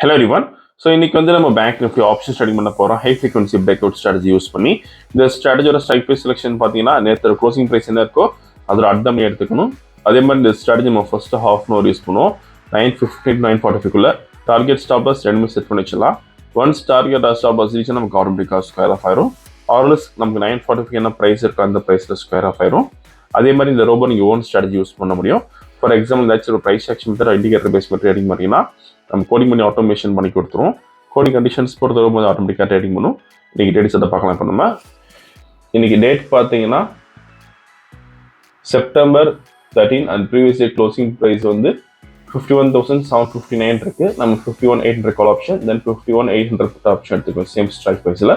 Hello everyone. So இன்னைக்கு வந்து நம்ம பேங்க் நிஃப்டி ஆப்ஷன் ஸ்ட்ரேடிங் பண்ண போறோம். High frequency break out strategy use பண்ணி. இந்த ஸ்ட்ராட்டஜியோட ஸ்ட்ரைக் ப்ரைஸ் செலெக்ஷன் பார்த்தீங்கன்னா நேற்று க்ளோசிங் ப்ரைஸ் என்ன இருக்கோ அதோட அர்த்தம் எடுத்துக்கணும். அதே மாதிரி இந்த ஸ்ட்ராட்டஜி நம்ம first half an hour use பண்ணுவோம். 9:50 9:45 டார்கெட் ஸ்டாப் லாஸ் ரெண்டுமே செட் பண்ணி வச்சிடலாம். Once target stop loss reach நமக்கு ஆட்டோமேட்டிக்காக ஸ்கொயர் ஆஃப் ஆயிரும். ஆர்எல்எஸ் நமக்கு 9:45 என்ன ப்ரைஸ் இருக்கோ அந்த ப்ரைஸில் ஸ்கொயர் ஆஃப் ஆயிரும். அதே மாதிரி இந்த ரோபோ நீங்கள் ஓன் ஸ்ட்ராட்டஜி யூஸ் பண்ண முடியும். ஃபார் எக்ஸாம்பிள் ஏதாச்சும் ஒரு price action method indicator base method trading பண்ணிங்கன்னா நம்ம கோடிங் பண்ணி ஆட்டோமேஷன் பண்ணி கொடுத்துருவோம். கோடிங் கண்டிஷன்ஸ் பொறுத்த வரும்போது ஆட்டோமேட்டிக்காக ட்ரேடிங் பண்ணும். இன்றைக்கி டேட் அதை பார்க்கலாம். இப்போ நம்ம இன்றைக்கி டேட் பார்த்தீங்கன்னா September 13 and previous day closing price வந்து 51,759 இருக்குது. நம்ம 51,800 call option, then 51,800 put option எடுத்துக்கோம். சேம் ஸ்ட்ரைக் ப்ரைஸில்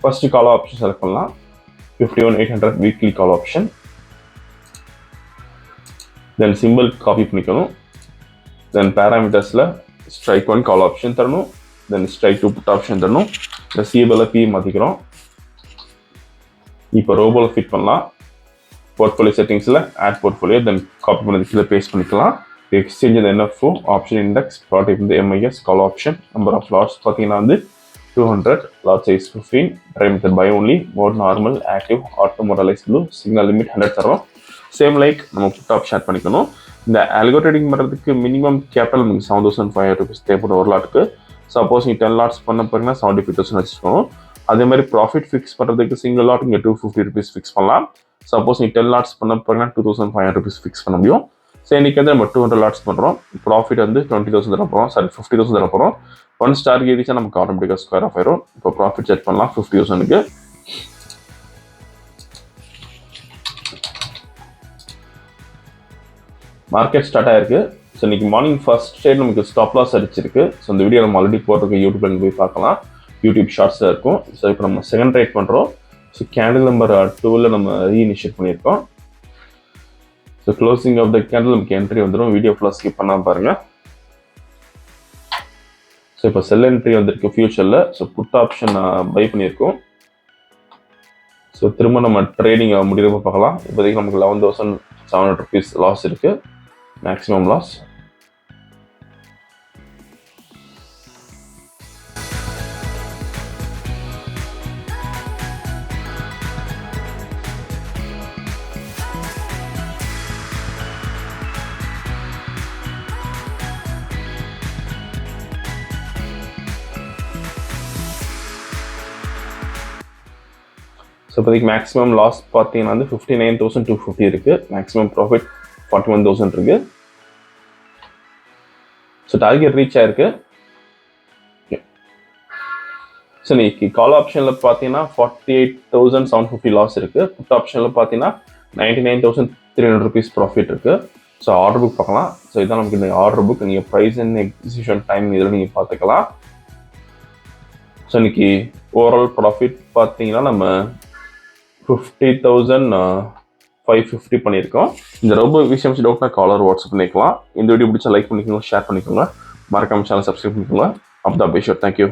ஃபர்ஸ்ட் கால் ஆப்ஷன் செலக்ட் பண்ணலாம். 51,800 weekly call option, then simple copy பண்ணிக்கணும். தென் பேராமீட்டர்ஸில் ஸ்ட்ரைக் 1 கால் ஆப்ஷன் தரணும், தென் ஸ்ட்ரைக் 2 புட் ஆப்ஷன் தரணும். இந்த சிஎபில் பி மாற்றிக்கிறோம். இப்போ ரோபோவில் ஃபிட் பண்ணலாம். போர்ட்ஃபோலியோ செட்டிங்ஸில் ஆட் போர்ட்ஃபோலியோ, தென் காப்பி பண்ணது கீழே பேஸ்ட் பண்ணிக்கலாம். எக்ஸ்சேஞ்ச் இந்த என்எஃப்ஓ ஆப்ஷன் இண்டெக்ஸ் ப்ராடக்ட் இந்த MIS call option. Number of lots பார்த்தீங்கன்னா வந்து 200, lot size 15, try method buy only, mode normal, active, auto மோடலைஸ் ப்ளூ, சிக்னல் லிமிட் 100 தரோம். சேம் லைக் நம்ம புட் ஆப்ஷன் ஆட் பண்ணிக்கணும். இந்த ஆல்கோ ட்ரேடிங் பண்ணுறதுக்கு மினிமம் கேபிட்டல் நமக்கு 7,500 rupees தேவைப்படும் ஒரு லாட்டுக்கு. சப்போஸ் நீங்கள் 10 லாட்ஸ் பண்ண போறீங்கன்னா 75,000 வச்சுக்கணும். அதே மாதிரி ப்ராஃபிட் ஃபிக்ஸ் பண்ணுறதுக்கு சிங்கிள் லாட் இங்கே 250 rupees ஃபிக்ஸ் பண்ணலாம். சப்போஸ் நீங்கள் 10 லாட்ஸ் பண்ண போறீங்கன்னா 2,500 rupees ஃபிக்ஸ் பண்ண முடியும். ஸோ இன்றைக்கி வந்து நம்ம 200 லாட்ஸ் பண்ணுறோம். ப்ராஃபிட் வந்து 20,000 தர போகிறோம், 50,000 தர போகிறோம். ஒன் ஸ்டார் ஏறிச்சா நமக்கு ஆட்டோமேட்டிக்காக ஸ்கொயர் ஆஃப் ஆயிரும். இப்போ ப்ராஃபிட் செட் பண்ணலாம் 50,000க்கு. மார்க்கெட் ஸ்டார்ட் ஆயிருக்கு. ஸோ இன்னைக்கு மார்னிங் ஃபர்ஸ்ட் ட்ரேட் நமக்கு ஸ்டாப் லாஸ் அடிச்சிருக்கு. ஸோ இந்த வீடியோ நம்ம ஆல்ரெடி போட்டிருக்க யூடியூப்ல போய் பார்க்கலாம். யூடியூப் ஷார்ட்ஸில் இருக்கும். ஸோ இப்போ நம்ம செகண்ட் ட்ரேட் பண்ணுறோம். ஸோ கேண்டில் நம்பர் 2ல் நம்ம ரீஇனிஷியேட் பண்ணியிருக்கோம். So closing of the candle நமக்கு என்ட்ரி வந்துடும். வீடியோ ஃபுல்லாக ஸ்கிப் பண்ணாமல் பாருங்கள். ஸோ இப்போ செல் என்ட்ரி வந்திருக்கு ஃபியூச்சரில். ஸோ புட் ஆப்ஷன் பை பண்ணியிருக்கோம். ஸோ திரும்ப நம்ம ட்ரேடிங் முடிகிறப்ப பார்க்கலாம். இப்போதைக்கு நமக்கு 11,700 rupees லாஸ் இருக்குது, மேக்ஸிமம் லாஸ். ஸோ இப்போதைக்கு மேக்ஸிமம் லாஸ் பார்த்தீங்கன்னா வந்து 59,250 இருக்குது. மேக்ஸிமம் ப்ராஃபிட் 41,000 இருக்குது. ஸோ டார்கெட் ரீச் ஆயிருக்கு. ஸோ இன்னைக்கு கால் ஆப்ஷனில் பார்த்தீங்கன்னா 48,750 லாஸ் இருக்குது. புட் ஆப்ஷனில் பார்த்தீங்கன்னா 99,300 rupees ப்ராஃபிட் இருக்குது. ஸோ ஆர்டர் புக் பார்க்கலாம். ஸோ இதான் நமக்கு இந்த ஆர்டர் புக். நீங்கள் ப்ரைஸ் அண்ட் எக்ஸிக்யூஷன் டைம் இதில் நீங்கள் பார்த்துக்கலாம். ஸோ இன்னைக்கு ஓவரால் ப்ராஃபிட் பார்த்தீங்கன்னா நம்ம 50,550 பண்ணியிருக்கோம். இந்த ரொம்ப விஷயம் டவுட்னா காலர் வாட்ஸ்அப் பண்ணிக்கலாம். இந்த வீடியோ பிடிச்சா லைக் பண்ணிக்கோங்க, ஷேர் பண்ணிக்கோங்க, மறக்காம சேனல் சப்ஸ்கிரைப் பண்ணிக்கோங்க. அப்பதான் பேசுவோம். தேங்க்யூ.